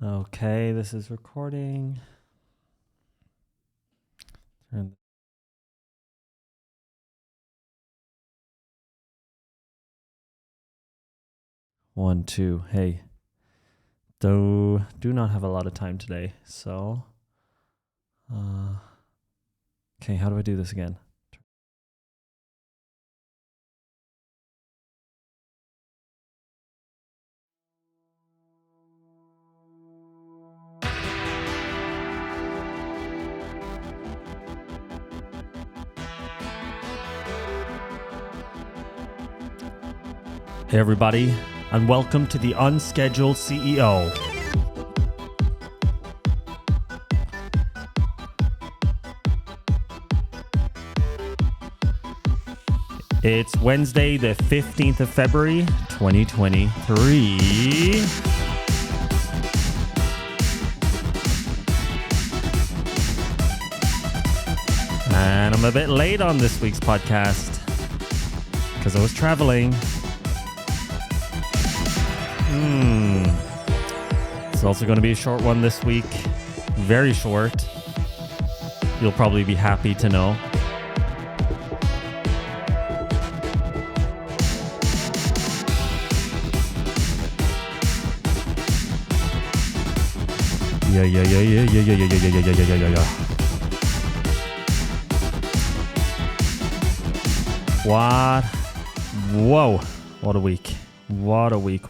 Okay, this is recording. Turn. 1, 2. Hey, do not have a lot of time today, so okay, how do I do this again? Hey everybody, and welcome to the Unscheduled CEO. It's Wednesday, the 15th of February, 2023. And I'm a bit late on this week's podcast because I was traveling. It's also going to be a short one this week. Very short. You'll probably be happy to know. Yeah. What? Whoa. What a week. What a week.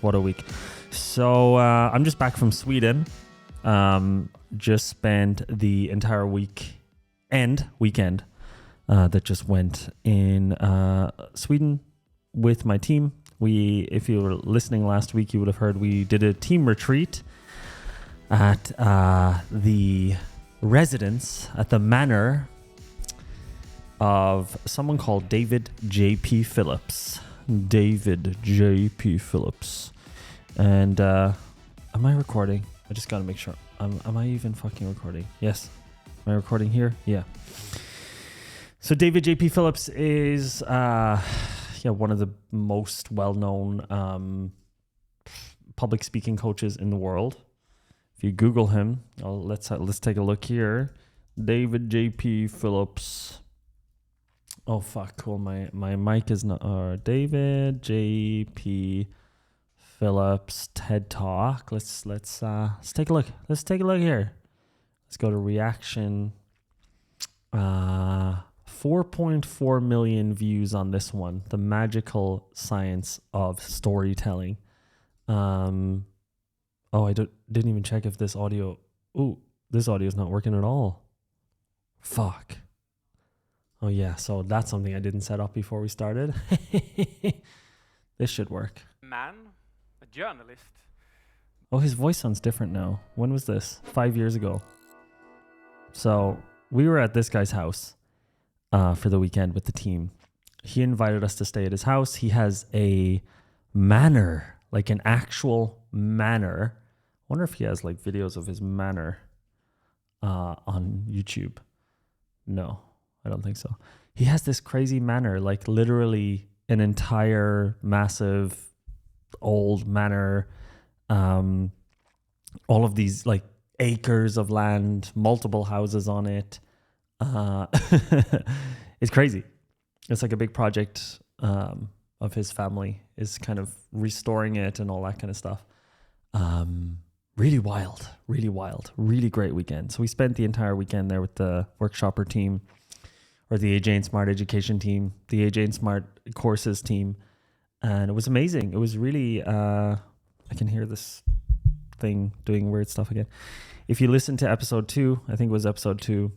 So I'm just back from Sweden. Just spent the entire weekend that just went in Sweden with my team. If you were listening last week, you would have heard we did a team retreat at the residence, at the manor of someone called David JP Phillips. David JP Phillips. And am I recording? I just gotta make sure. Am I even fucking recording? Yes. Am I recording here? Yeah. So David JP Phillips is one of the most well-known public speaking coaches in the world. If you Google him, let's take a look here. David JP Phillips. Oh fuck! Cool. My mic is not. David JP Phillips TED Talk. Let's take a look. Let's take a look here. Let's go to reaction. 4.4 million views on this one. The magical science of storytelling. I didn't even check if this audio. Ooh, this audio is not working at all. Fuck. Oh yeah, so that's something I didn't set up before we started. This should work. Man, a journalist. Oh, his voice sounds different now. When was this? 5 years ago. So we were at this guy's house for the weekend with the team. He invited us to stay at his house. He has a manor, like an actual manor. I wonder if he has like videos of his manor on YouTube. No, I don't think so. He has this crazy manor, like literally an entire massive old manor. All of these like acres of land, multiple houses on it. It's crazy. It's like a big project of his family is kind of restoring it and all that kind of stuff. Really wild, really great weekend. So we spent the entire weekend there with the workshopper team, or the AJ and Smart education team, the AJ and Smart courses team. And it was amazing. It was really, I can hear this thing doing weird stuff again. If you listen to episode 2, I think it was episode 2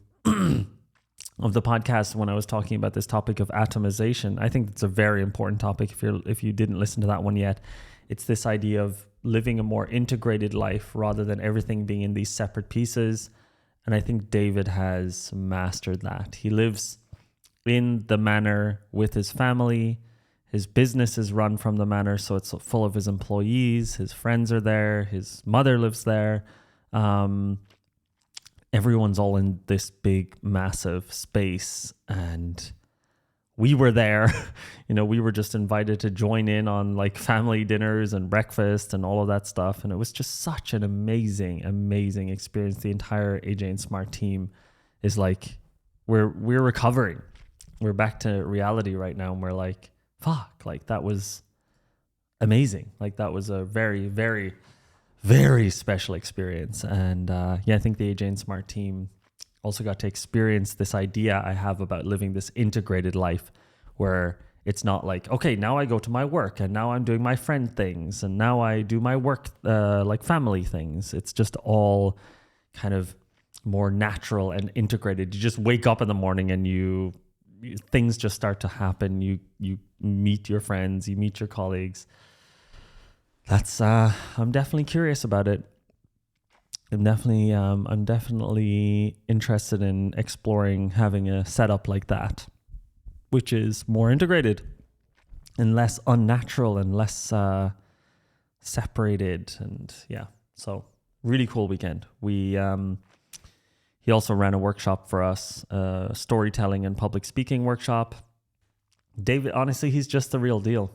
of the podcast when I was talking about this topic of atomization, I think it's a very important topic. If you didn't listen to that one yet, it's this idea of living a more integrated life rather than everything being in these separate pieces. And I think David has mastered that. He lives in the manor with his family. His business is run from the manor, so it's full of his employees. His friends are there. His mother lives there. Everyone's all in this big, massive space. And we were there. We were just invited to join in on like family dinners and breakfast and all of that stuff. And it was just such an amazing, amazing experience. The entire AJ and Smart team is like, we're recovering. We're back to reality right now. And we're like, fuck, like that was amazing. Like that was a very, very, very special experience. And I think the AJ and Smart team also got to experience this idea I have about living this integrated life where it's not like, okay, now I go to my work and now I'm doing my friend things and now I do my work like family things. It's just all kind of more natural and integrated. You just wake up in the morning and things just start to happen. You meet your friends, you meet your colleagues. That's I'm definitely curious about it. I'm definitely interested in exploring having a setup like that, which is more integrated and less unnatural and less separated. And so really cool weekend. He also ran a workshop for us, storytelling and public speaking workshop. David, honestly, he's just the real deal.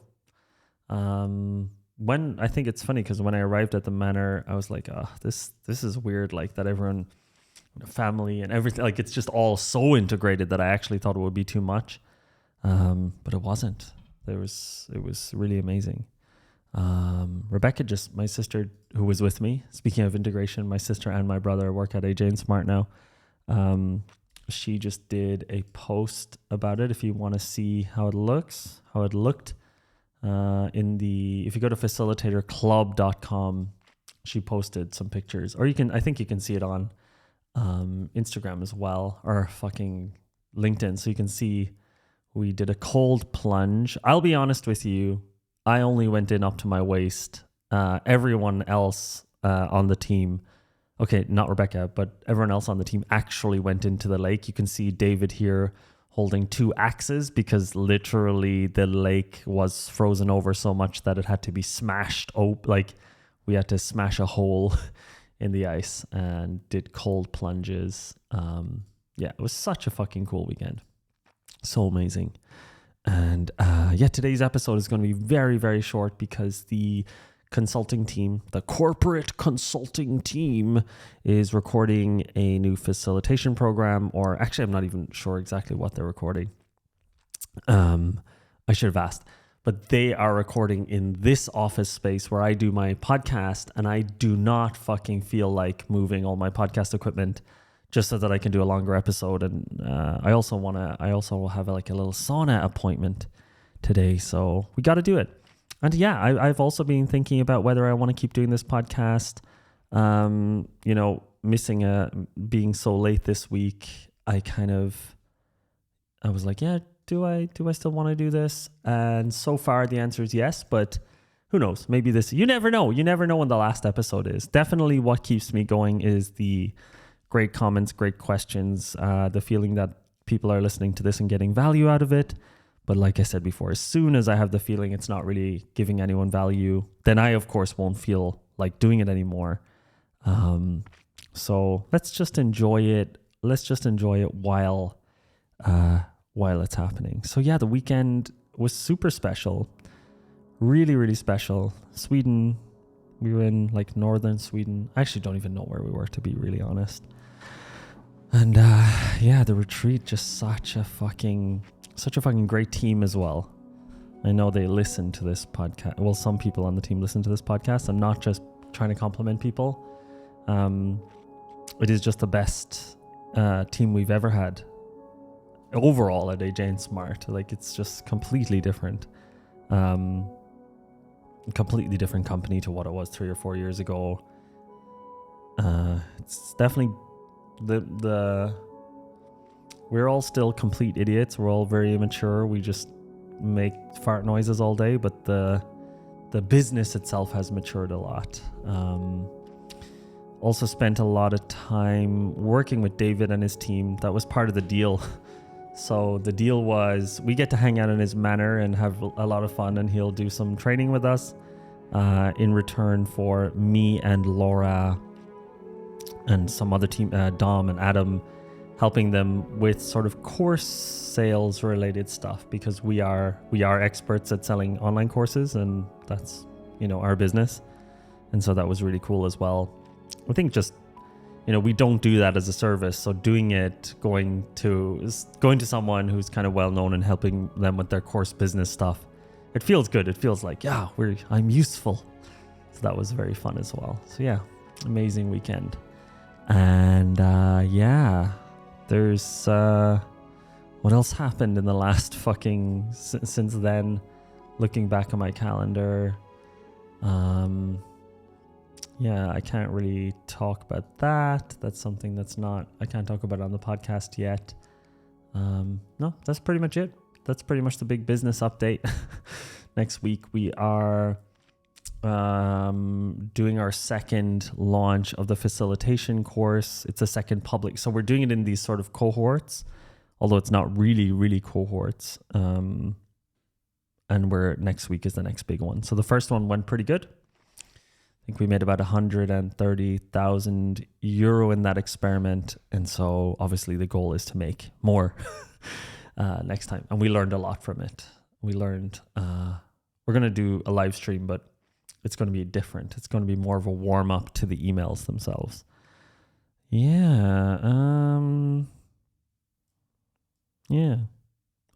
I think it's funny because when I arrived at the manor, I was like, this is weird, like that everyone, family and everything, like it's just all so integrated that I actually thought it would be too much. But it wasn't. It was really amazing. Rebecca, just my sister who was with me, speaking of integration, my sister and my brother work at AJ and Smart now. She just did a post about it. If you want to see how it looked, if you go to facilitatorclub.com, she posted some pictures, or I think you can see it on Instagram as well, or fucking LinkedIn. So you can see we did a cold plunge. I'll be honest with you, I only went in up to my waist. Everyone else on the team, okay, not Rebecca, but everyone else on the team actually went into the lake. You can see David here holding 2 axes because literally the lake was frozen over so much that it had to be smashed open. Like we had to smash a hole in the ice and did cold plunges. It was such a fucking cool weekend. So amazing. And today's episode is going to be very, very short because the consulting team, the corporate consulting team, is recording a new facilitation program, or actually I'm not even sure exactly what they're recording. I should have asked, but they are recording in this office space where I do my podcast, and I do not fucking feel like moving all my podcast equipment just so that I can do a longer episode. And I also will have like a little sauna appointment today, so we got to do it. And I've also been thinking about whether I want to keep doing this podcast. Missing being so late this week, I was like, do I still want to do this? And so far the answer is yes, but who knows? Maybe you never know. You never know when the last episode is. Definitely what keeps me going is the great comments, great questions, the feeling that people are listening to this and getting value out of it. But like I said before, as soon as I have the feeling it's not really giving anyone value, then I, of course, won't feel like doing it anymore. So let's just enjoy it. Let's just enjoy it while it's happening. So the weekend was super special. Really, really special. Sweden. We were in like northern Sweden. I actually don't even know where we were, to be really honest. And the retreat, just such a fucking great team as well. I know they listen to this podcast. Well, some people on the team listen to this podcast. I'm not just trying to compliment people. It is just the best team we've ever had overall at AJ and Smart. Like it's just completely different. Completely different company to what it was 3 or 4 years ago. It's definitely we're all still complete idiots. We're all very immature. We just make fart noises all day, but the business itself has matured a lot. Also spent a lot of time working with David and his team. That was part of the deal. So the deal was we get to hang out in his manor and have a lot of fun, and he'll do some training with us in return for me and Laura and some other team, Dom and Adam, helping them with sort of course sales related stuff, because we are experts at selling online courses, and that's, our business. And so that was really cool as well. I think just, we don't do that as a service. So doing it, going to someone who's kind of well known and helping them with their course business stuff, it feels good. It feels like, I'm useful. So that was very fun as well. So yeah, amazing weekend. And there's what else happened in the last since then, looking back on my calendar. I can't really talk about that. That's something I can't talk about on the podcast yet. No, that's pretty much it. That's pretty much the big business update. Next week we are doing our second launch of the facilitation course. It's a second public. So we're doing it in these sort of cohorts, although it's not really, really cohorts. And next week is the next big one. So the first one went pretty good. I think we made about 130,000 euro in that experiment. And so obviously the goal is to make more next time. And we learned a lot from it. We learned, we're going to do a live stream, but it's going to be different. It's going to be more of a warm up to the emails themselves. Yeah.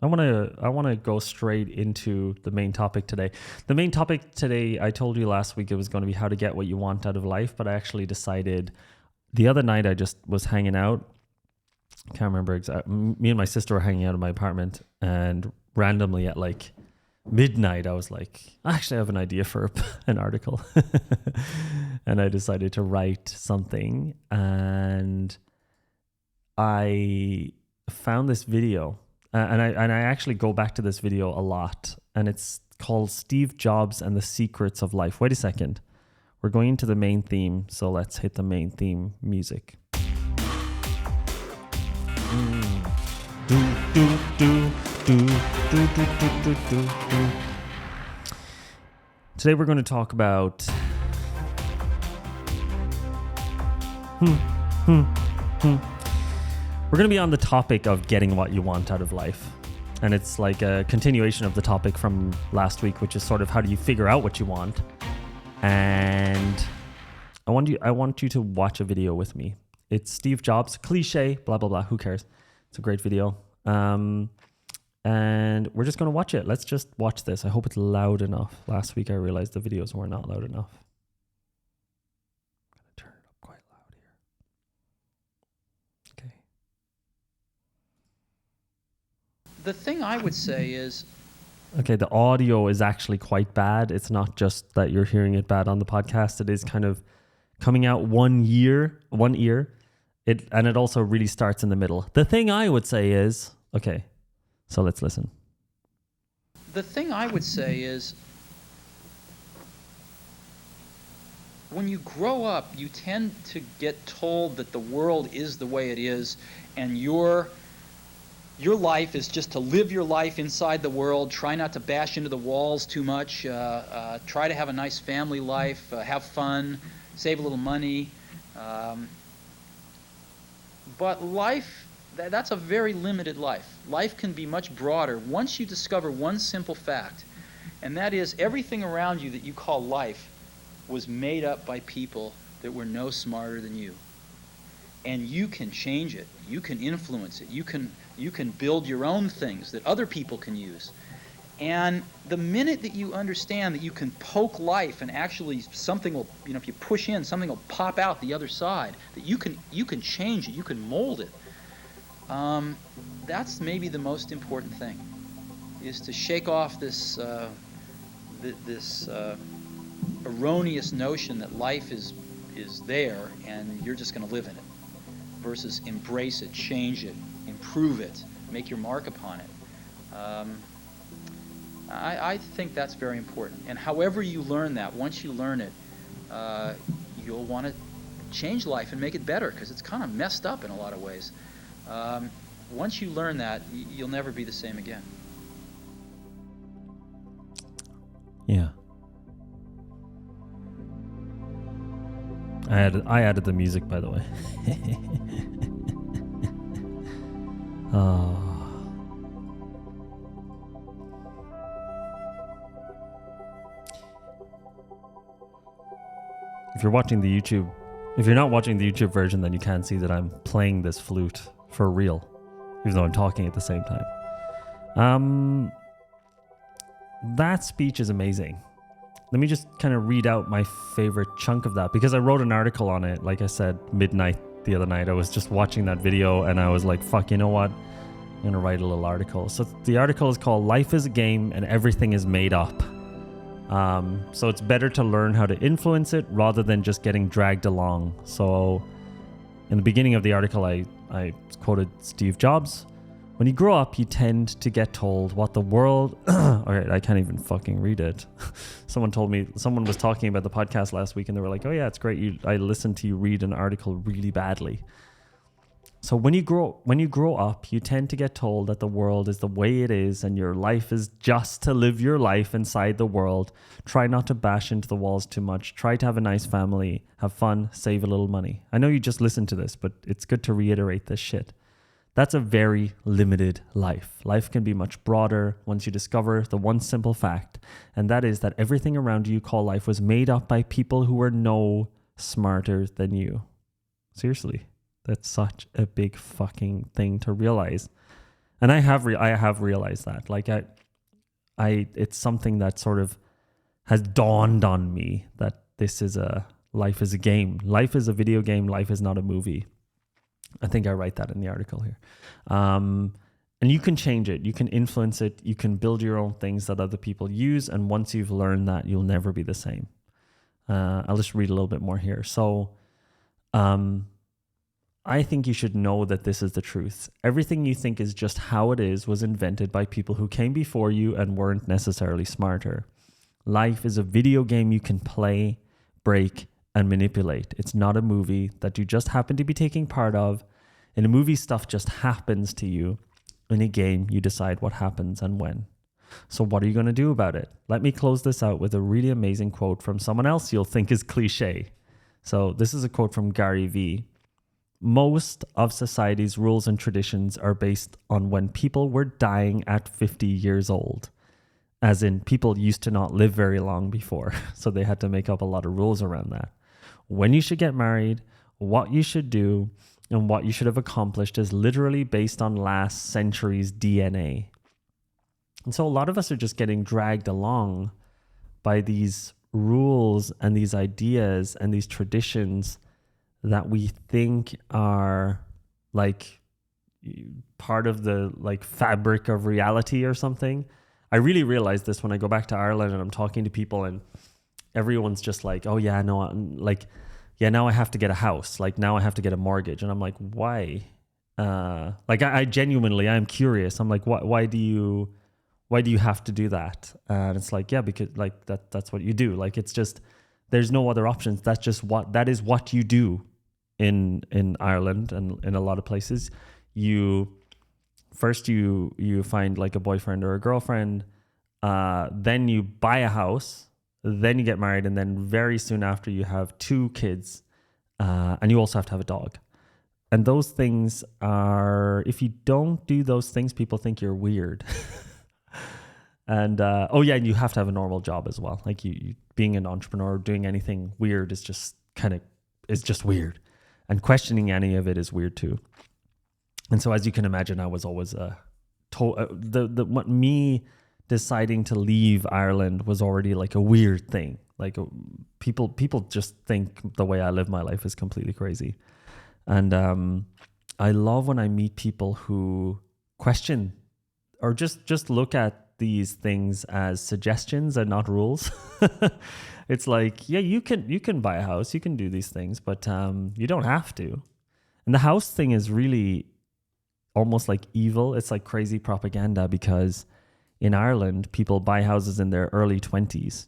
I want to go straight into the main topic today. The main topic today, I told you last week it was going to be how to get what you want out of life, but I actually decided the other night, I just was hanging out. Can't remember exactly. Me and my sister were hanging out in my apartment, and randomly at like midnight, I was like, actually I have an idea for an article. And I decided to write something, and I found this video. And I actually go back to this video a lot, and it's called Steve Jobs and the Secrets of Life. Wait a second. We're going into the main theme, so let's hit the main theme music. Today we're going to talk about we're going to be on the topic of getting what you want out of life. And it's like a continuation of the topic from last week, which is sort of how do you figure out what you want. And I want you to watch a video with me. It's Steve Jobs, cliche, blah, blah, blah. Who cares? It's a great video. And we're just going to watch it. Let's just watch this. I hope it's loud enough. Last week I realized the videos were not loud enough. I'm going to turn it up quite loud here. Okay. The thing I would say is... Okay, the audio is actually quite bad. It's not just that you're hearing it bad on the podcast. It is kind of coming out one ear. And it also really starts in the middle. The thing I would say is... Okay, so let's listen. The thing I would say is... When you grow up, you tend to get told that the world is the way it is, and your life is just to live your life inside the world, try not to bash into the walls too much, try to have a nice family life, have fun, save a little money. But life, that's a very limited life. Life can be much broader once you discover one simple fact, and that is everything around you that you call life was made up by people that were no smarter than you. And you can change it. You can influence it. You can build your own things that other people can use. And the minute that you understand that you can poke life and actually something will, if you push in, something will pop out the other side, that you can change it, you can mold it. That's maybe the most important thing, is to shake off this erroneous notion that life is there and you're just going to live in it, versus embrace it, change it, improve it, make your mark upon it. I think that's very important. And however you learn that, once you learn it, you'll want to change life and make it better, because it's kind of messed up in a lot of ways. Once you learn that, you'll never be the same again. Yeah. I added the music, by the way. Oh. If you're not watching the YouTube version, then you can't see that I'm playing this flute for real, even though I'm talking at the same time. That speech is amazing. Let me just kind of read out my favorite chunk of that, because I wrote an article on it, like I said, midnight the other night. I was just watching that video and I was like, fuck, you know what? I'm going to write a little article. So the article is called Life is a Game and Everything is Made Up. So it's better to learn how to influence it rather than just getting dragged along. So in the beginning of the article, I quoted Steve Jobs. When you grow up, you tend to get told what the world... All right, I can't even fucking read it. Someone was talking about the podcast last week and they were like, oh yeah, it's great. I listened to you read an article really badly. So when you grow up, you tend to get told that the world is the way it is and your life is just to live your life inside the world. Try not to bash into the walls too much. Try to have a nice family, have fun, save a little money. I know you just listened to this, but it's good to reiterate this shit. That's a very limited life. Life can be much broader once you discover the one simple fact, and that is that everything around you call life was made up by people who were no smarter than you. Seriously, that's such a big fucking thing to realize. And I have realized that. Like it's something that sort of has dawned on me that life is a game. Life is a video game. Life is not a movie. I think I write that in the article here. And you can change it. You can influence it. You can build your own things that other people use. And once you've learned that, you'll never be the same. I'll just read a little bit more here. So I think you should know that this is the truth. Everything you think is just how it is was invented by people who came before you and weren't necessarily smarter. Life is a video game you can play, break, and manipulate. It's not a movie that you just happen to be taking part of. In a movie, stuff just happens to you. In a game, you decide what happens and when. So what are you going to do about it? Let me close this out with a really amazing quote from someone else you'll think is cliche. So this is a quote from Gary Vee. Most of society's rules and traditions are based on when people were dying at 50 years old. As in, people used to not live very long before, so they had to make up a lot of rules around that. When you should get married, what you should do, and what you should have accomplished is literally based on last century's DNA. And so a lot of us are just getting dragged along by these rules and these ideas and these traditions that we think are like part of the like fabric of reality or something. I really realize this when I go back to Ireland and I'm talking to people and everyone's just like, oh yeah, no, like, yeah, now I have to get a house. Like now I have to get a mortgage. And I'm like, why? Like I genuinely, I'm curious. I'm like, why do you have to do that? And it's like, yeah, because like that's what you do. Like, it's just, there's no other options. That is what you do in Ireland and in a lot of places. You find like a boyfriend or a girlfriend, then you buy a house, then you get married, and then very soon after you have 2 kids, and you also have to have a dog. And those things are, if you don't do those things, people think you're weird. And and you have to have a normal job as well. Like you being an entrepreneur, doing anything weird is just weird, and questioning any of it is weird too. And so, as you can imagine, I was always me deciding to leave Ireland was already like a weird thing. Like people just think the way I live my life is completely crazy. And I love when I meet people who question or just look at these things as suggestions and not rules. It's like, yeah, you can buy a house, you can do these things, but you don't have to. And the house thing is really almost like evil. It's like crazy propaganda, because in Ireland, people buy houses in their early 20s.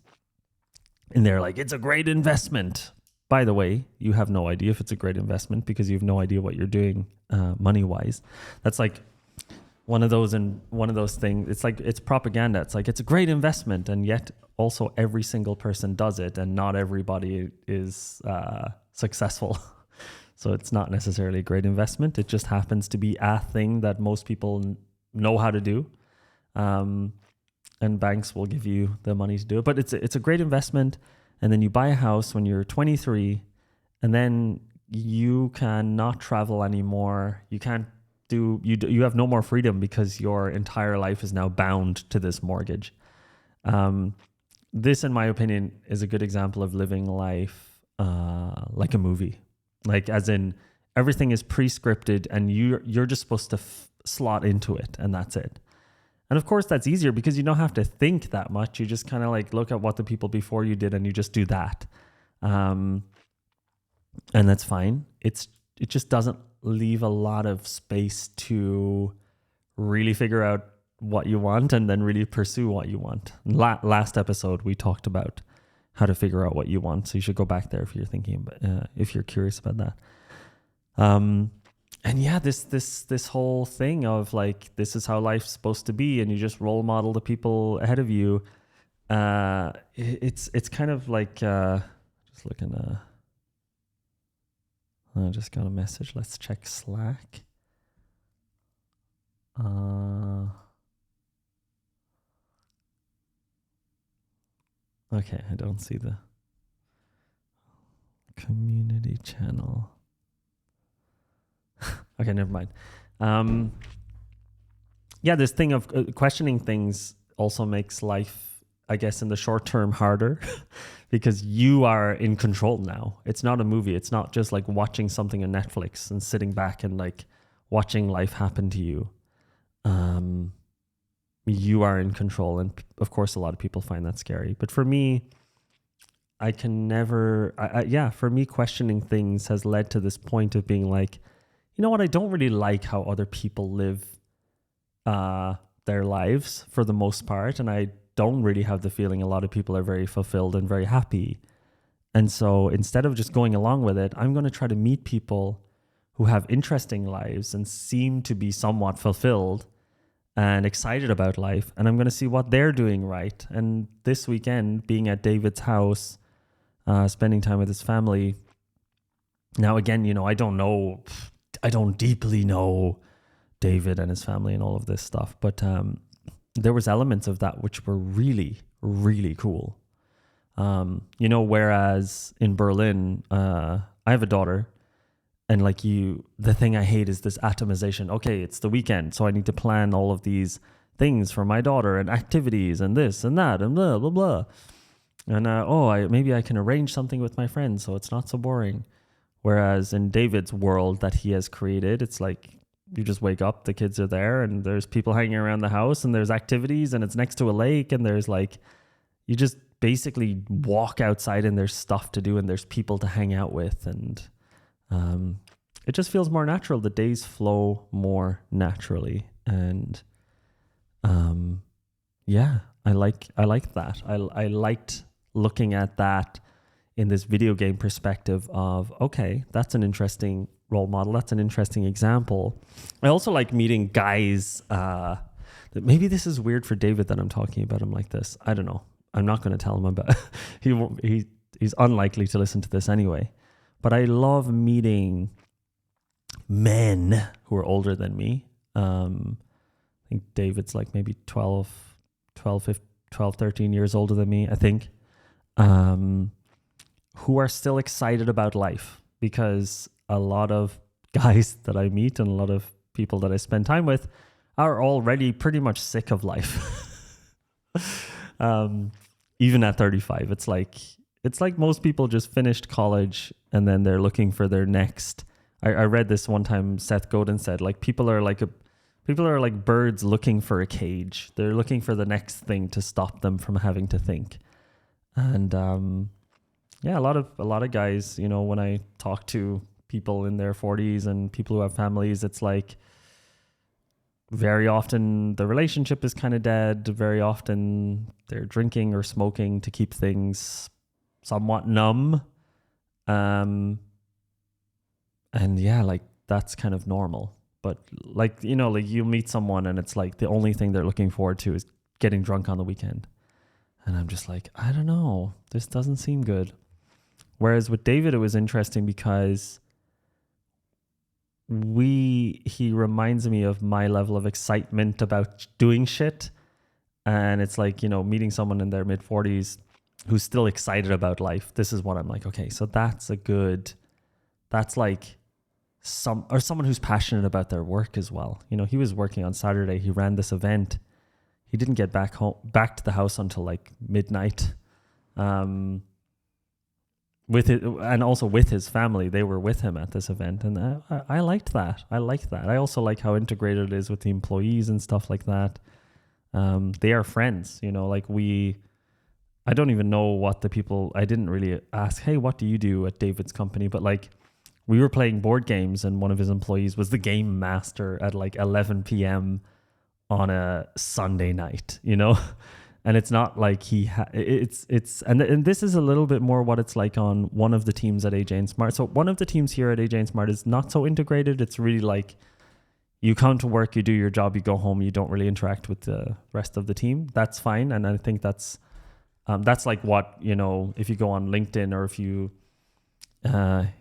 And they're like, it's a great investment. By the way, you have no idea if it's a great investment because you have no idea what you're doing money-wise. That's like one of those things. It's like, it's propaganda. It's like, it's a great investment. And yet also every single person does it. And not everybody is successful. So it's not necessarily a great investment. It just happens to be a thing that most people know how to do. And banks will give you the money to do it. But it's a great investment. And then you buy a house when you're 23, and then you cannot travel anymore. You can't you have no more freedom because your entire life is now bound to this mortgage. This, in my opinion, is a good example of living life like a movie. Like, as in, everything is pre-scripted and you're just supposed to slot into it, and that's it. And of course, that's easier because you don't have to think that much. You just kind of like look at what the people before you did and you just do that. And that's fine. It just doesn't leave a lot of space to really figure out what you want and then really pursue what you want. Last episode, we talked about how to figure out what you want. So you should go back there if you're thinking about, if you're curious about that. And yeah, this whole thing of like, this is how life's supposed to be, and you just role model the people ahead of you. It's kind of like just looking. I just got a message. Let's check Slack. Okay, I don't see the community channel. Okay, never mind. Yeah, this thing of questioning things also makes life, I guess, in the short term harder because you are in control now. It's not a movie. It's not just like watching something on Netflix and sitting back and like watching life happen to you. You are in control. And of course, a lot of people find that scary. But for me, I can never, for me, questioning things has led to this point of being like, you know what? I don't really like how other people live their lives for the most part. And I don't really have the feeling a lot of people are very fulfilled and very happy. And so instead of just going along with it, I'm going to try to meet people who have interesting lives and seem to be somewhat fulfilled and excited about life. And I'm going to see what they're doing right. And this weekend, being at David's house, spending time with his family. Now, again, you know, I don't deeply know David and his family and all of this stuff, but there was elements of that which were really, really cool. You know, whereas in Berlin, I have a daughter, and like the thing I hate is this atomization. Okay, it's the weekend, so I need to plan all of these things for my daughter and activities and this and that and blah, blah, blah. And maybe I can arrange something with my friends so it's not so boring. Whereas in David's world that he has created, it's like you just wake up, the kids are there, and there's people hanging around the house, and there's activities, and it's next to a lake, and there's like, you just basically walk outside and there's stuff to do and there's people to hang out with. And it just feels more natural. The days flow more naturally. And I like that. I liked looking at that in this video game perspective of, okay, that's an interesting role model. That's an interesting example. I also like meeting guys that maybe this is weird for David that I'm talking about him like this. I don't know. I'm not going to tell him about he's unlikely to listen to this anyway. But I love meeting men who are older than me. I think David's like maybe 12, 13 years older than me, I think. Who are still excited about life, because a lot of guys that I meet and a lot of people that I spend time with are already pretty much sick of life. Even at 35, it's like most people just finished college and then they're looking for their next. I read this one time. Seth Godin said, like, people are like birds looking for a cage. They're looking for the next thing to stop them from having to think. And a lot of guys, you know, when I talk to people in their 40s and people who have families, it's like very often the relationship is kind of dead. Very often they're drinking or smoking to keep things somewhat numb. And yeah, like that's kind of normal. But like, you know, like you meet someone and it's like the only thing they're looking forward to is getting drunk on the weekend. And I'm just like, I don't know, this doesn't seem good. Whereas with David, it was interesting because he reminds me of my level of excitement about doing shit. And it's like, you know, meeting someone in their mid 40s who's still excited about life. This is what I'm like, okay, so that's like someone who's passionate about their work as well. You know, he was working on Saturday. He ran this event. He didn't get back to the house until like midnight. With it, and also with his family, they were with him at this event, and I liked that. I also like how integrated it is with the employees and stuff like that. They are friends, you know, like I don't even know what the people, I didn't really ask, hey, what do you do at David's company? But like, we were playing board games, and one of his employees was the game master at like 11 p.m. on a Sunday night, you know? And it's not like and this is a little bit more what it's like on one of the teams at AJ and Smart. So one of the teams here at AJ and Smart is not so integrated. It's really like you come to work, you do your job, you go home, you don't really interact with the rest of the team. That's fine. And I think that's like what, you know, if you go on LinkedIn or if you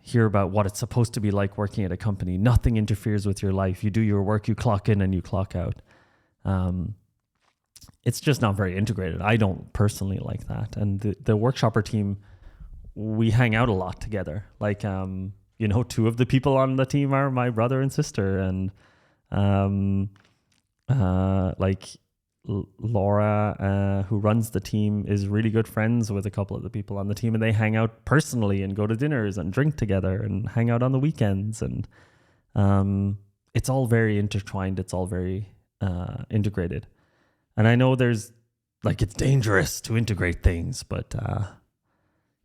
hear about what it's supposed to be like working at a company, nothing interferes with your life. You do your work, you clock in and you clock out. It's just not very integrated. I don't personally like that. And the workshopper team, we hang out a lot together. Like, you know, two of the people on the team are my brother and sister. And like Laura, who runs the team, is really good friends with a couple of the people on the team. And they hang out personally and go to dinners and drink together and hang out on the weekends. And it's all very intertwined. It's all very integrated. And I know there's like, it's dangerous to integrate things, but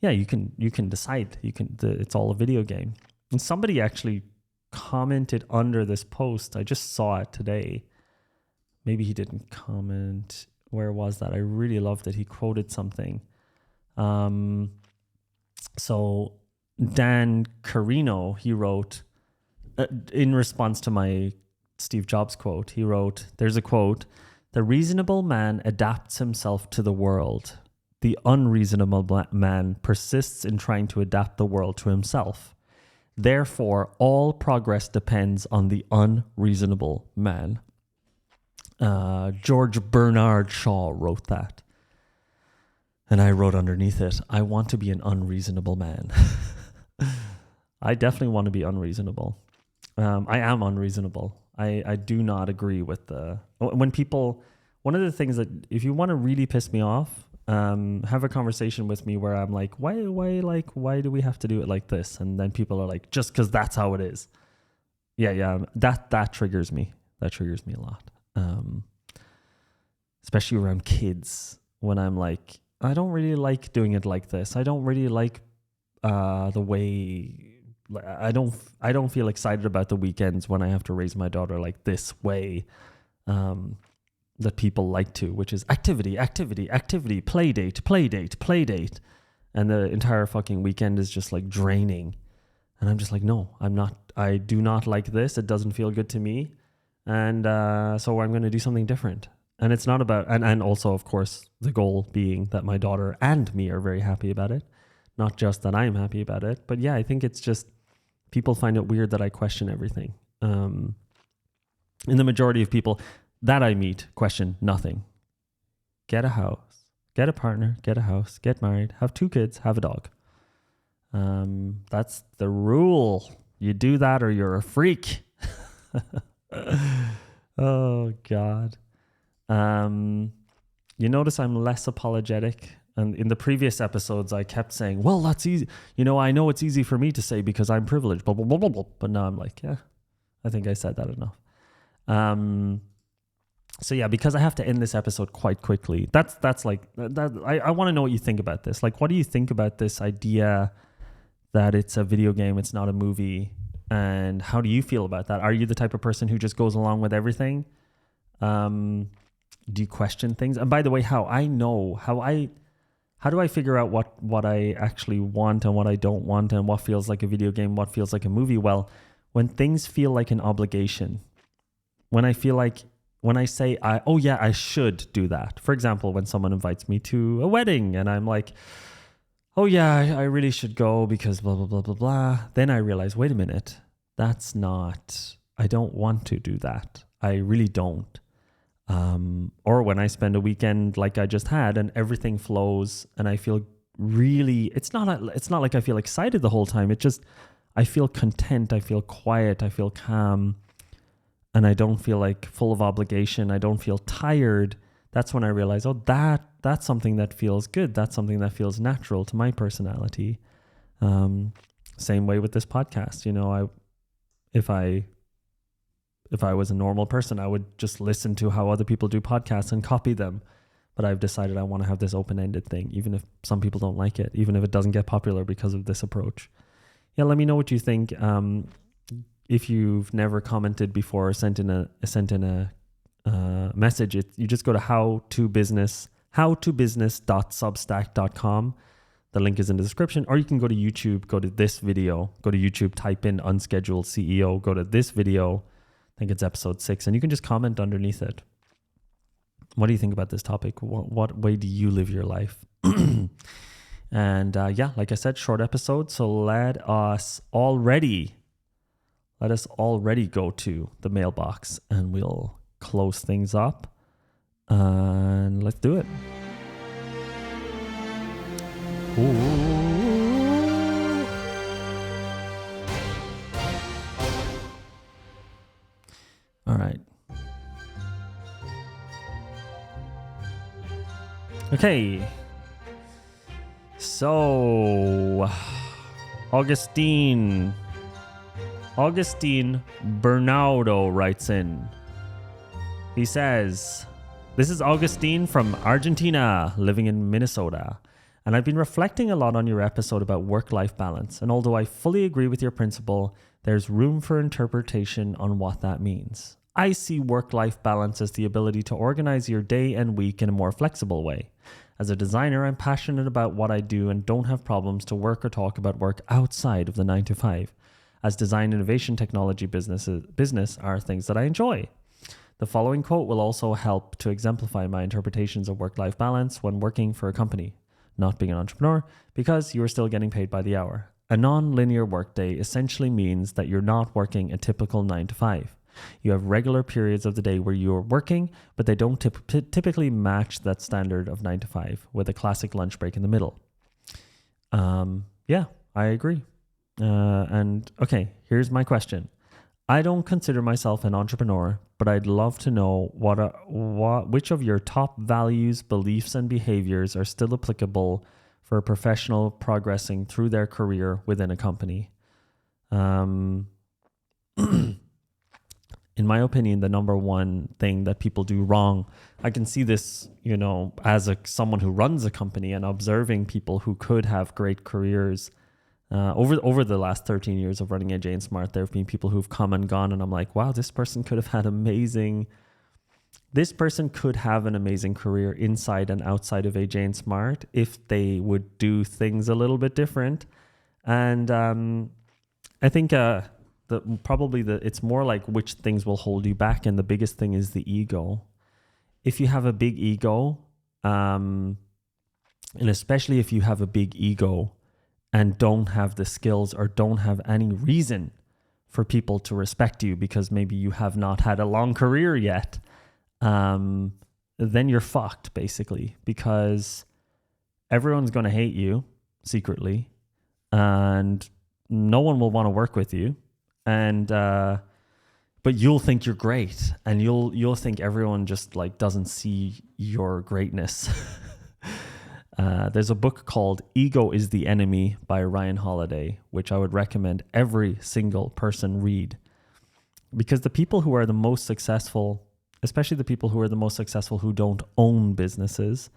yeah, you can decide. It's all a video game. And somebody actually commented under this post. I just saw it today. Maybe he didn't comment. Where was that? I really loved it. He quoted something. So Dan Carino, he wrote, in response to my Steve Jobs quote, he wrote, there's a quote, "The reasonable man adapts himself to the world. The unreasonable man persists in trying to adapt the world to himself. Therefore, all progress depends on the unreasonable man." George Bernard Shaw wrote that. And I wrote underneath it, I want to be an unreasonable man. I definitely want to be unreasonable. I am unreasonable. I do not agree with when people, one of the things that, if you want to really piss me off, have a conversation with me where I'm like, why do we have to do it like this? And then people are like, just because that's how it is. Yeah. That triggers me. That triggers me a lot. Especially around kids, when I'm like, I don't really like doing it like this. I don't really like the way, I don't feel excited about the weekends when I have to raise my daughter like this way, that people like to, which is activity, play date. And the entire fucking weekend is just like draining. And I'm just like, no, I do not like this. It doesn't feel good to me. And so I'm going to do something different. And it's not about, and also, of course, the goal being that my daughter and me are very happy about it. Not just that I'm happy about it. But yeah, I think it's just, people find it weird that I question everything. And the majority of people that I meet question nothing. Get a house, get a partner, get a house, get married, have 2 kids, have a dog. That's the rule. You do that or you're a freak. Oh, God. You notice I'm less apologetic. And in the previous episodes, I kept saying, well, that's easy. You know, I know it's easy for me to say because I'm privileged, blah, blah, blah, blah, blah. But now I'm like, yeah, I think I said that enough. So yeah, because I have to end this episode quite quickly. That's like, that. I want to know what you think about this. Like, what do you think about this idea that it's a video game, it's not a movie? And how do you feel about that? Are you the type of person who just goes along with everything? Do you question things? And by the way, how do I figure out what I actually want and what I don't want and what feels like a video game, what feels like a movie? Well, when things feel like an obligation, when I say, I should do that. For example, when someone invites me to a wedding and I'm like, oh yeah, I really should go because blah, blah, blah, blah, blah. Then I realize, wait a minute, I don't want to do that. I really don't. Or when I spend a weekend like I just had and everything flows and I feel really, it's not like I feel excited the whole time. I feel content. I feel quiet. I feel calm. And I don't feel like full of obligation. I don't feel tired. That's when I realize, that's something that feels good. That's something that feels natural to my personality. Same way with this podcast. If I was a normal person, I would just listen to how other people do podcasts and copy them. But I've decided I want to have this open-ended thing, even if some people don't like it, even if it doesn't get popular because of this approach. Yeah, let me know what you think. If you've never commented before or sent in a message, you just go to howtobusiness.substack.com. The link is in the description, or you can go to YouTube, go to this video, go to YouTube, type in Unscheduled CEO, go to this video. I think it's episode 6, and you can just comment underneath it. What do you think about this topic? What way do you live your life? And like I said, short episode. So let us already go to the mailbox and we'll close things up. And let's do it. Ooh. All right. Okay. So, Augustine Bernardo writes in. He says, "This is Augustine from Argentina, living in Minnesota. And I've been reflecting a lot on your episode about work-life balance. And although I fully agree with your principle, there's room for interpretation on what that means. I see work-life balance as the ability to organize your day and week in a more flexible way. As a designer, I'm passionate about what I do and don't have problems to work or talk about work outside of the 9 to 5. As design, innovation, technology, business are things that I enjoy. The following quote will also help to exemplify my interpretations of work-life balance when working for a company, not being an entrepreneur, because you are still getting paid by the hour. A non-linear workday essentially means that you're not working a typical 9 to 5. You have regular periods of the day where you're working, but they don't typically match that standard of 9 to 5 with a classic lunch break in the middle." Yeah, I agree. And okay, here's my question. I don't consider myself an entrepreneur, but I'd love to know which of your top values, beliefs, and behaviors are still applicable for a professional progressing through their career within a company. In my opinion, the number one thing that people do wrong, I can see this, as someone who runs a company and observing people who could have great careers. Over the last 13 years of running AJ and Smart, there have been people who've come and gone, and I'm like, wow, this person could have an amazing career inside and outside of AJ and Smart if they would do things a little bit different. And I think it's more like which things will hold you back, and the biggest thing is the ego. If you have a big ego, and especially if you have a big ego and don't have the skills or don't have any reason for people to respect you because maybe you have not had a long career yet, then you're fucked, basically, because everyone's going to hate you secretly and no one will want to work with you. And but you'll think you're great, and you'll think everyone just doesn't see your greatness. There's a book called Ego is the Enemy by Ryan Holiday, which I would recommend every single person read, because the people who are the most successful, especially the people who are the most successful who don't own businesses,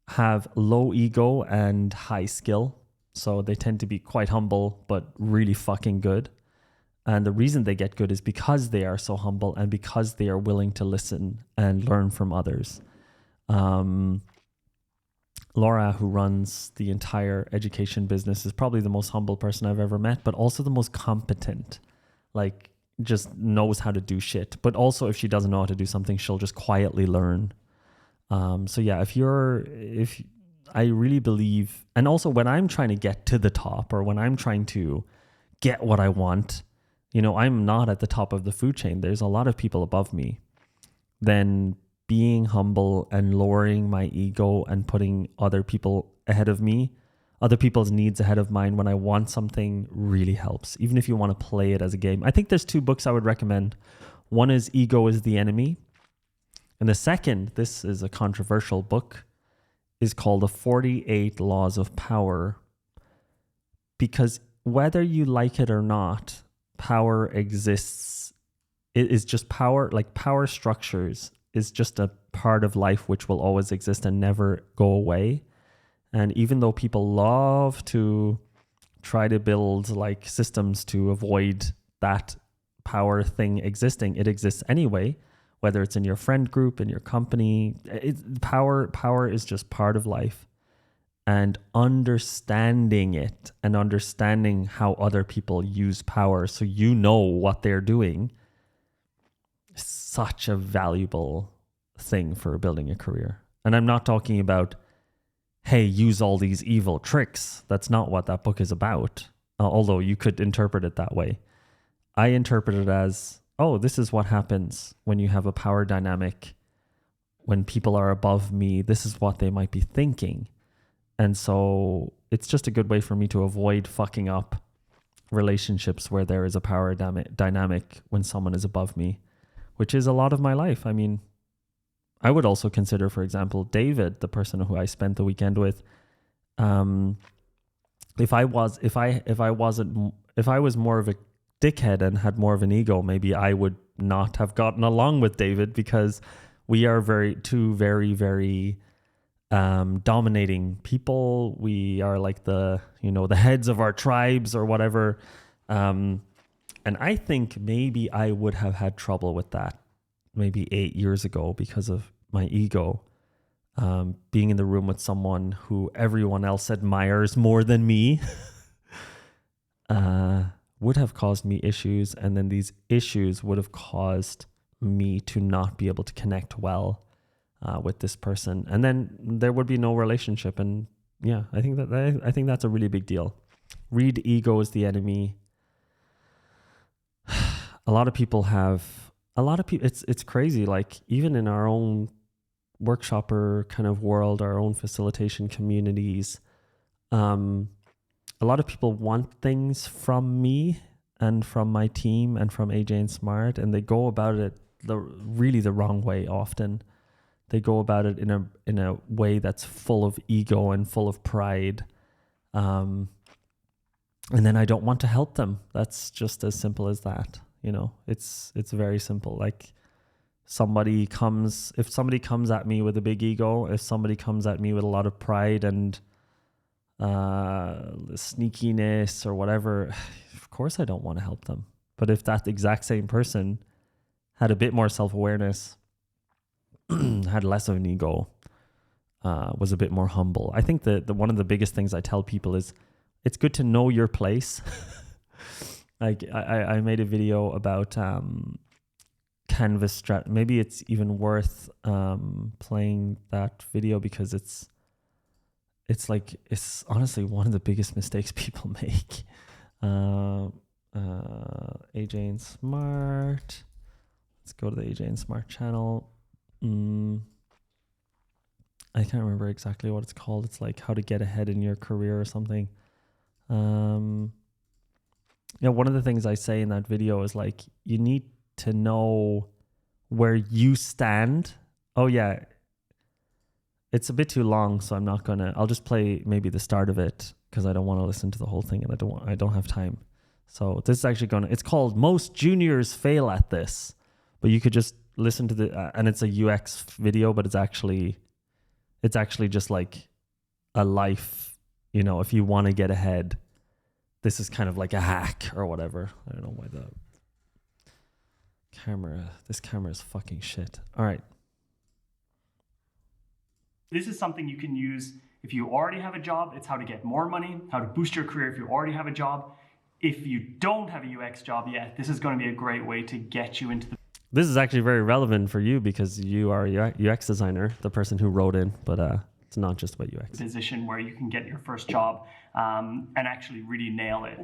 have low ego and high skill. So they tend to be quite humble, but really fucking good. And the reason they get good is because they are so humble and because they are willing to listen and learn from others. Laura, who runs the entire education business, is probably the most humble person I've ever met, but also the most competent. Just knows how to do shit. But also, if she doesn't know how to do something, she'll just quietly learn. So yeah, if I really believe, and also when I'm trying to get to the top, or when I'm trying to get what I want, I'm not at the top of the food chain. There's a lot of people above me. Then being humble and lowering my ego and putting other people ahead of me, other people's needs ahead of mine when I want something really helps, even if you want to play it as a game. I think there's 2 books I would recommend. One is Ego is the Enemy. And the second, this is a controversial book, is called The 48 Laws of Power. Because whether you like it or not, power exists. It is just power, like power structures is just a part of life which will always exist and never go away. And even though people love to try to build like systems to avoid that power thing existing, it exists anyway, whether it's in your friend group, in your company. Power is just part of life. And understanding it and understanding how other people use power so you know what they're doing is such a valuable thing for building a career. And I'm not talking about, hey, use all these evil tricks. That's not what that book is about, although you could interpret it that way. I interpret it as, oh, this is what happens when you have a power dynamic. When people are above me, this is what they might be thinking. And so it's just a good way for me to avoid fucking up relationships where there is a power dynamic when someone is above me, which is a lot of my life. I mean, I would also consider, for example, David, the person who I spent the weekend with. If I was more of a dickhead and had more of an ego, maybe I would not have gotten along with David, because we are two very, very dominating people. We are like the heads of our tribes or whatever. And I think maybe I would have had trouble with that maybe 8 years ago because of my ego. Being in the room with someone who everyone else admires more than me would have caused me issues. And then these issues would have caused me to not be able to connect well with this person, and then there would be no relationship. And yeah, I think that's a really big deal. Read Ego is the Enemy. A lot of people, it's crazy. Like even in our own workshopper kind of world, our own facilitation communities, a lot of people want things from me and from my team and from AJ and Smart, and they go about it really the wrong way often. They go about it in a way that's full of ego and full of pride. And then I don't want to help them. That's just as simple as that. It's very simple. Like if somebody comes at me with a big ego, if somebody comes at me with a lot of pride and sneakiness or whatever, of course I don't want to help them. But if that exact same person had a bit more self-awareness, had less of an ego, was a bit more humble. I think that one of the biggest things I tell people is it's good to know your place. Like I made a video about canvas strat. Maybe it's even worth playing that video, because it's honestly one of the biggest mistakes people make. AJ and Smart. Let's go to the AJ and Smart channel. I can't remember exactly what it's called. It's like how to get ahead in your career or something. One of the things I say in that video is like, you need to know where you stand. Oh yeah, it's a bit too long, so I'll just play maybe the start of it, because I don't want to listen to the whole thing, and I don't have time. So this is actually it's called Most Juniors Fail at This, but you could just listen to and it's a UX video, but it's actually just like a life, if you want to get ahead, this is kind of like a hack or whatever. I don't know why this camera is fucking shit. All right. This is something you can use if you already have a job. It's how to get more money, how to boost your career if you already have a job. If you don't have a UX job yet, this is going to be a great way to get you into the... This is actually very relevant for you because you are a UX designer, the person who wrote in, but it's not just about UX. Position where you can get your first job and actually really nail it.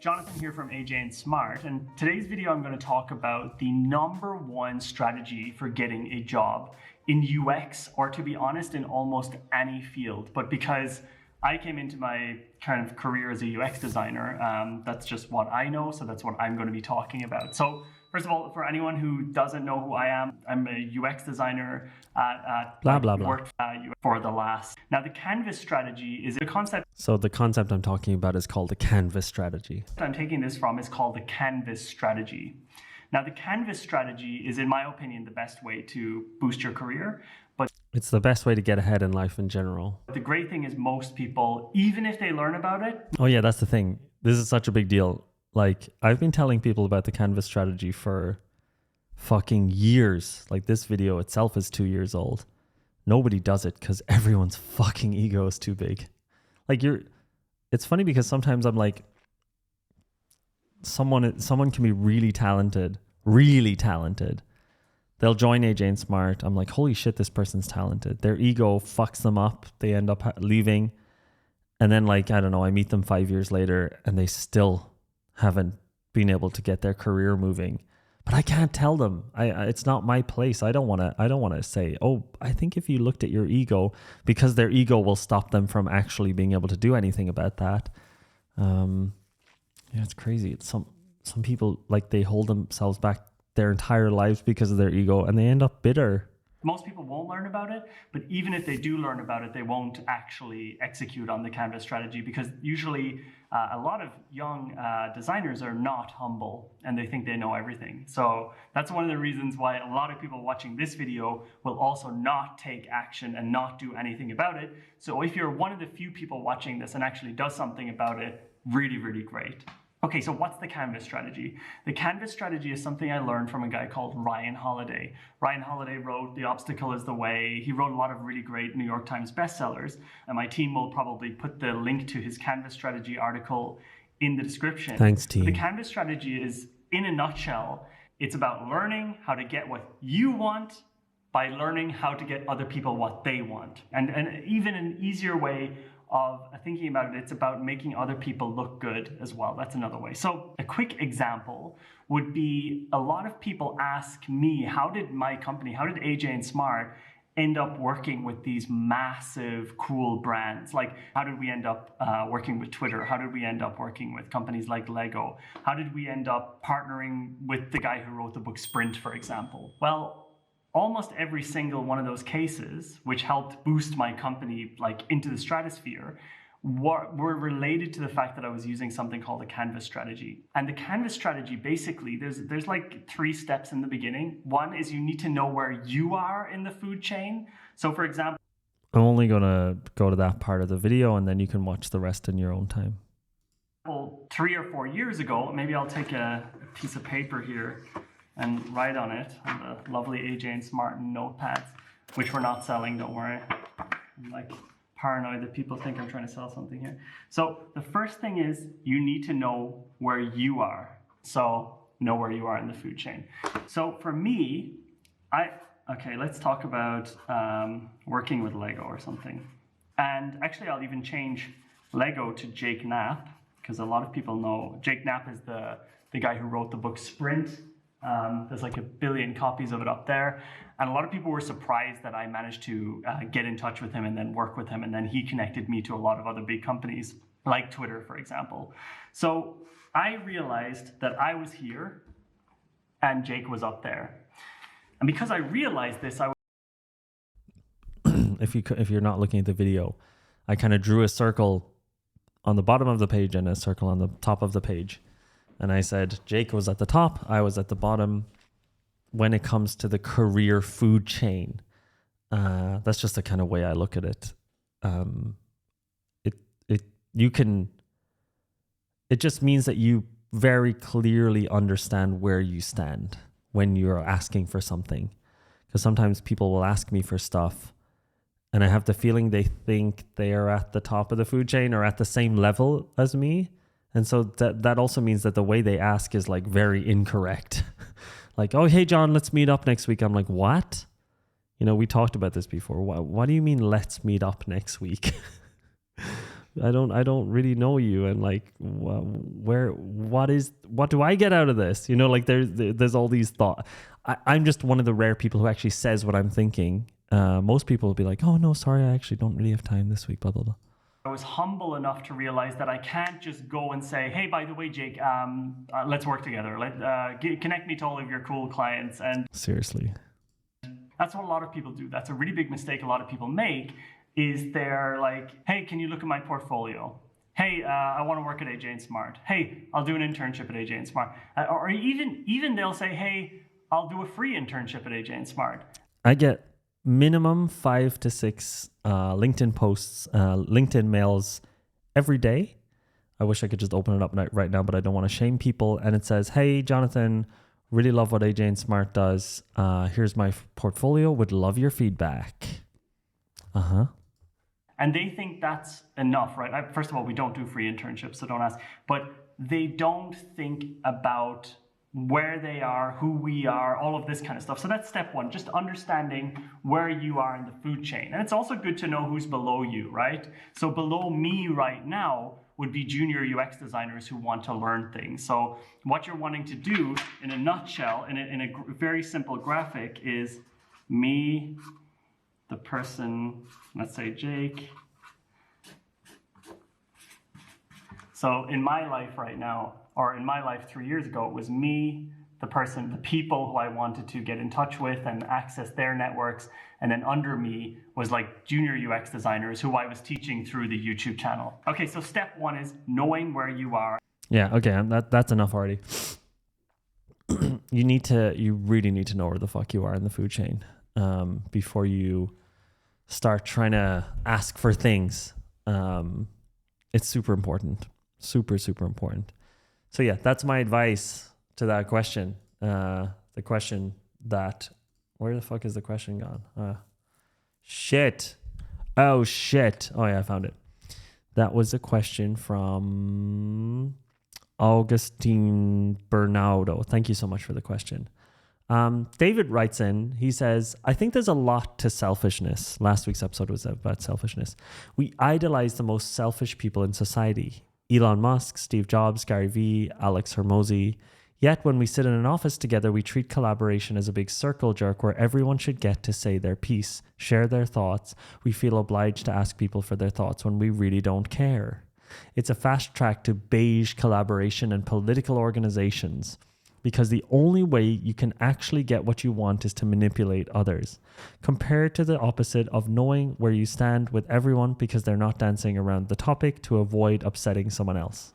Jonathan here from AJ and Smart, and today's video I'm going to talk about the number one strategy for getting a job in UX, or to be honest, in almost any field. But because I came into my kind of career as a UX designer, that's just what I know, so that's what I'm going to be talking about. So first of all, for anyone who doesn't know who I am, I'm a UX designer at worked for the last. Now, the canvas strategy is a concept. So the concept I'm talking about is called the canvas strategy. I'm taking this from is called the canvas strategy. Now, the canvas strategy is, in my opinion, the best way to boost your career. But it's the best way to get ahead in life in general. the great thing is most people, even if they learn about it. Oh yeah, that's the thing. This is such a big deal. Like, I've been telling people about the canvas strategy for fucking years. Like, this video itself is 2 years old. Nobody does it because everyone's fucking ego is too big. Like, it's funny because sometimes I'm like, someone can be really talented. They'll join AJ and Smart. I'm like, holy shit, this person's talented. Their ego fucks them up. They end up leaving. And then, like, I don't know, I meet them 5 years later and they still haven't been able to get their career moving. But I can't tell them. It's not my place. I don't want to say, oh, I think if you looked at your ego, because their ego will stop them from actually being able to do anything about that. Yeah, it's crazy. It's some people, like, they hold themselves back their entire lives because of their ego and they end up bitter. Most people won't learn about it, but even if they do learn about it, they won't actually execute on the canvas strategy, because usually a lot of young designers are not humble and they think they know everything. So that's one of the reasons why a lot of people watching this video will also not take action and not do anything about it. So if you're one of the few people watching this and actually does something about it, really, really great. Okay, so what's the canvas strategy? The canvas strategy is something I learned from a guy called Ryan Holiday. Ryan Holiday wrote The Obstacle is the Way. He wrote a lot of really great New York Times bestsellers, and my team will probably put the link to his canvas strategy article in the description. Thanks, team. The canvas strategy is, in a nutshell, it's about learning how to get what you want by learning how to get other people what they want. And even an easier way of thinking about it, it's about making other people look good as well. That's another way. So a quick example would be, a lot of people ask me, how did my company, how did AJ and Smart end up working with these massive, cool brands? Like, how did we end up working with Twitter? How did we end up working with companies like Lego? How did we end up partnering with the guy who wrote the book Sprint, for example? Well, almost every single one of those cases, which helped boost my company like into the stratosphere, were related to the fact that I was using something called a canvas strategy. And the canvas strategy, basically, there's like 3 steps in the beginning. One is you need to know where you are in the food chain. So for example, I'm only going to go to that part of the video and then you can watch the rest in your own time. 3 or 4 years ago, maybe I'll take a piece of paper here and write on it, on the lovely AJ and Smart notepads, which we're not selling, don't worry. I'm like paranoid that people think I'm trying to sell something here. So the first thing is you need to know where you are. So know where you are in the food chain. So for me, okay, let's talk about working with Lego or something. And actually I'll even change Lego to Jake Knapp, because a lot of people know Jake Knapp is the guy who wrote the book Sprint. There's like 1 billion copies of it up there. And a lot of people were surprised that I managed to get in touch with him and then work with him. And then he connected me to a lot of other big companies like Twitter, for example. So I realized that I was here and Jake was up there. And because I realized this, if you're not looking at the video, I kind of drew a circle on the bottom of the page and a circle on the top of the page. And I said, Jake was at the top, I was at the bottom when it comes to the career food chain. That's just the kind of way I look at it. It just means that you very clearly understand where you stand when you're asking for something. Because sometimes people will ask me for stuff and I have the feeling they think they are at the top of the food chain or at the same level as me. And so that also means that the way they ask is like very incorrect. Like, oh, hey, John, let's meet up next week. I'm like, what? You know, we talked about this before. What do you mean, let's meet up next week? I don't really know you, and like what do I get out of this? You know, like there's all these thoughts. I'm just one of the rare people who actually says what I'm thinking. Most people will be like, oh no, sorry, I actually don't really have time this week, blah blah blah. I was humble enough to realize that I can't just go and say, hey, by the way, Jake, let's work together. Connect me to all of your cool clients. And seriously, that's what a lot of people do. That's a really big mistake a lot of people make, is they're like, hey, can you look at my portfolio? Hey, I want to work at AJ and Smart. Hey, I'll do an internship at AJ and Smart. Or even they'll say, hey, I'll do a free internship at AJ and Smart. I get minimum 5 to 6 LinkedIn posts, LinkedIn mails every day. I wish I could just open it up right now, but I don't want to shame people. And it says, hey, Jonathan, really love what AJ and Smart does. Here's my portfolio. Would love your feedback. Uh-huh. And they think that's enough, right? First of all, we don't do free internships, so don't ask. But they don't think about where they are, who we are, all of this kind of stuff. So that's step one, just understanding where you are in the food chain. And it's also good to know who's below you, right? So below me right now would be junior UX designers who want to learn things. So what you're wanting to do in a nutshell, in a very simple graphic, is me, the person, let's say Jake. So in my life right now, or in my life 3 years ago, it was me, the person, the people who I wanted to get in touch with and access their networks. And then under me was like junior UX designers who I was teaching through the YouTube channel. Okay, so step one is knowing where you are. Yeah, okay, that's enough already. You really need to know where the fuck you are in the food chain before you start trying to ask for things. It's super important. Super, super important. So yeah, that's my advice to that question. The question that, where the fuck is the question gone? Shit. Oh shit. Oh yeah, I found it. That was a question from Augustine Bernardo. Thank you so much for the question. David writes in, he says, I think there's a lot to selfishness. Last week's episode was about selfishness. We idolize the most selfish people in society. Elon Musk, Steve Jobs, Gary Vee, Alex Hormozi. Yet when we sit in an office together, we treat collaboration as a big circle jerk where everyone should get to say their piece, share their thoughts. We feel obliged to ask people for their thoughts when we really don't care. It's a fast track to beige collaboration and political organizations, because the only way you can actually get what you want is to manipulate others, compared to the opposite of knowing where you stand with everyone because they're not dancing around the topic to avoid upsetting someone else.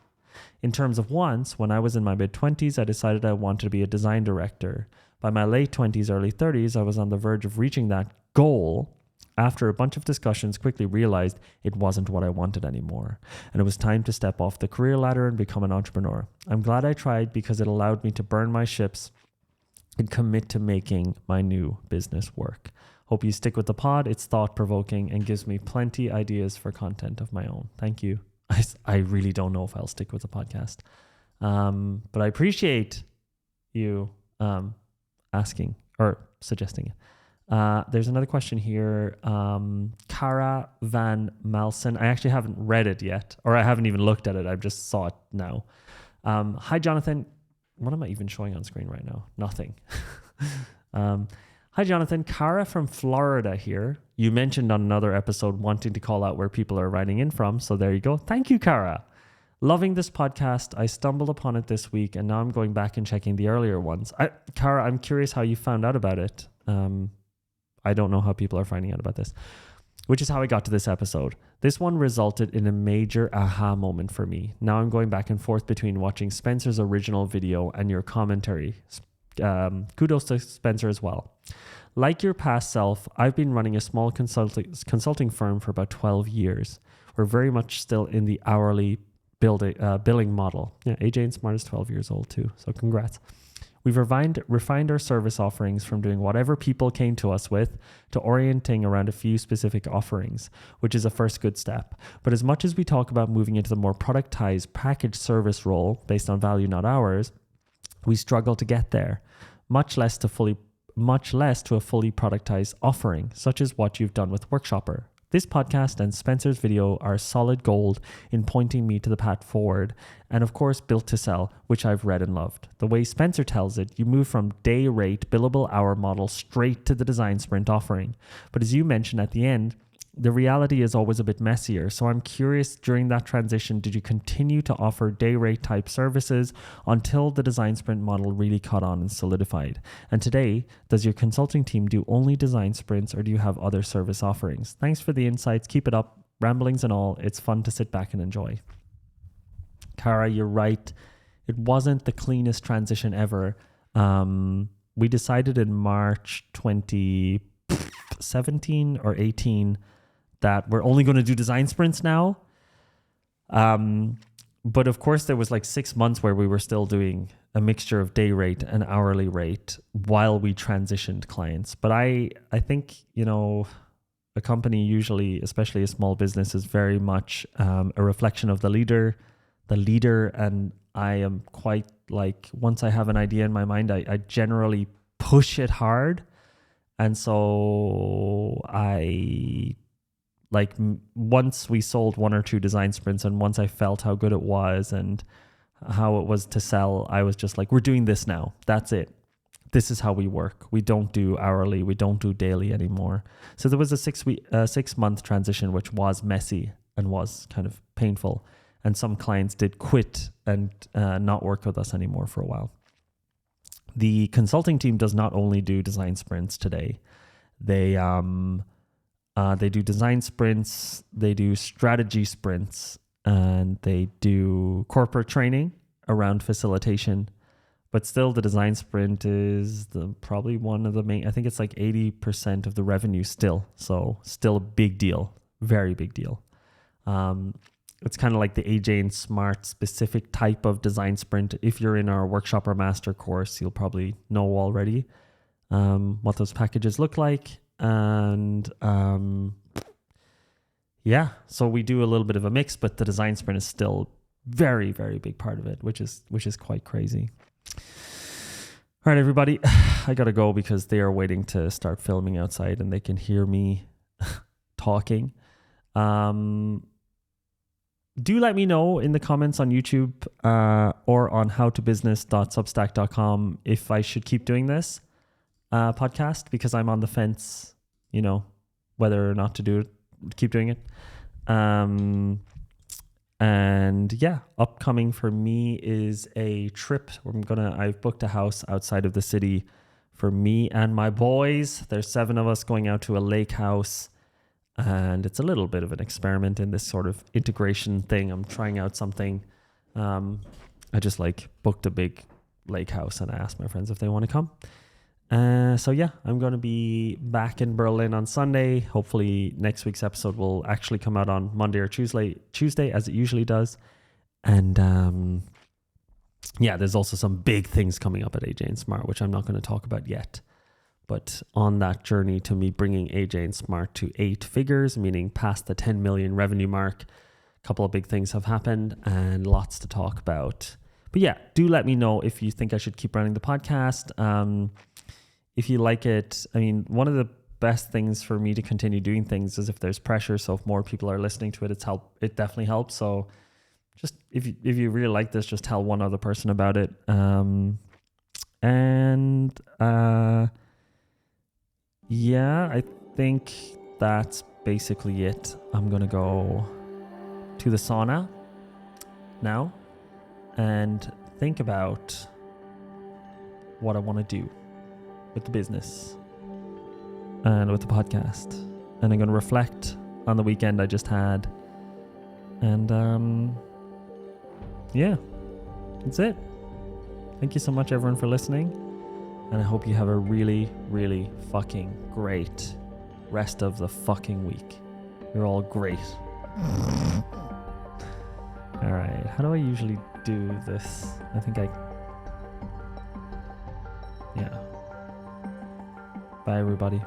In terms of wants, when I was in my mid-20s, I decided I wanted to be a design director. By my late 20s, early 30s, I was on the verge of reaching that goal. After a bunch of discussions, quickly realized it wasn't what I wanted anymore, and it was time to step off the career ladder and become an entrepreneur. I'm glad I tried because it allowed me to burn my ships and commit to making my new business work. Hope you stick with the pod. It's thought-provoking and gives me plenty ideas for content of my own. Thank you. I really don't know if I'll stick with the podcast, but I appreciate you asking or suggesting it. There's another question here. Cara Van Malsen. I actually haven't read it yet, or I haven't even looked at it. I just saw it now. Hi, Jonathan. What am I even showing on screen right now? Nothing. Hi, Jonathan. Cara from Florida here. You mentioned on another episode wanting to call out where people are writing in from. So there you go. Thank you, Cara. Loving this podcast. I stumbled upon it this week, and now I'm going back and checking the earlier ones. Cara, I'm curious how you found out about it. I don't know how people are finding out about this, which is how I got to this episode. This one resulted in a major aha moment for me. Now I'm going back and forth between watching Spencer's original video and your commentary. Kudos to Spencer as well. Like your past self, I've been running a small consulting firm for about 12 years. We're very much still in the hourly billing model. Yeah, AJ and Smart is 12 years old too, so congrats. We've refined our service offerings from doing whatever people came to us with to orienting around a few specific offerings, which is a first good step. But as much as we talk about moving into the more productized package service role based on value, not hours, we struggle to get there, much less to a fully productized offering, such as what you've done with Workshopper. This podcast and Spencer's video are solid gold in pointing me to the path forward, and of course Built to Sell, which I've read and loved. The way Spencer tells it, you move from day rate billable hour model straight to the design sprint offering. But as you mentioned at the end, the reality is always a bit messier. So I'm curious, during that transition, did you continue to offer day rate type services until the design sprint model really caught on and solidified? And today, does your consulting team do only design sprints, or do you have other service offerings? Thanks for the insights. Keep it up. Ramblings and all. It's fun to sit back and enjoy. Cara, you're right. It wasn't the cleanest transition ever. We decided in March 2017 or 18 that we're only going to do design sprints now. But of course, there was like 6 months where we were still doing a mixture of day rate and hourly rate while we transitioned clients. But I think, a company usually, especially a small business, is very much a reflection of the leader. And I am quite like, once I have an idea in my mind, I generally push it hard. And so once we sold 1 or 2 design sprints, and once I felt how good it was and how it was to sell, I was just like, we're doing this now. That's it. This is how we work. We don't do hourly. We don't do daily anymore. So there was a 6-month transition, which was messy and was kind of painful. And some clients did quit and not work with us anymore for a while. The consulting team does not only do design sprints today. They do design sprints, they do strategy sprints, and they do corporate training around facilitation. But still, the design sprint is probably one of the main, I think it's like 80% of the revenue still. So still a big deal, very big deal. It's kind of like the AJ and Smart specific type of design sprint. If you're in our workshop or master course, you'll probably know already what those packages look like. And so we do a little bit of a mix, but the design sprint is still very, very big part of it, which is quite crazy. All right, everybody, I gotta go because they are waiting to start filming outside and they can hear me talking. Do let me know in the comments on YouTube or on howtobusiness.substack.com if I should keep doing this podcast, because I'm on the fence, whether or not to keep doing it. And yeah, upcoming for me is a trip. I've booked a house outside of the city for me and my boys. There's 7 of us going out to a lake house, and it's a little bit of an experiment in this sort of integration thing. I'm trying out something. I just booked a big lake house and I asked my friends if they want to come. So yeah, I'm going to be back in Berlin on Sunday. Hopefully next week's episode will actually come out on Monday or Tuesday as it usually does. And there's also some big things coming up at AJ and Smart, which I'm not going to talk about yet. But on that journey to me bringing AJ and Smart to 8 figures, meaning past the 10 million revenue mark, a couple of big things have happened and lots to talk about. But yeah, do let me know if you think I should keep running the podcast. If you like it, one of the best things for me to continue doing things is if there's pressure. So if more people are listening to it, it definitely helps. So just if you really like this, just tell one other person about it. I think that's basically it. I'm going to go to the sauna now and think about what I want to do with the business and with the podcast. And I'm going to reflect on the weekend I just had. And that's it. Thank you so much, everyone, for listening. And I hope you have a really, really fucking great rest of the fucking week. You're all great. All right. How do I usually do this? Yeah. Bye, everybody.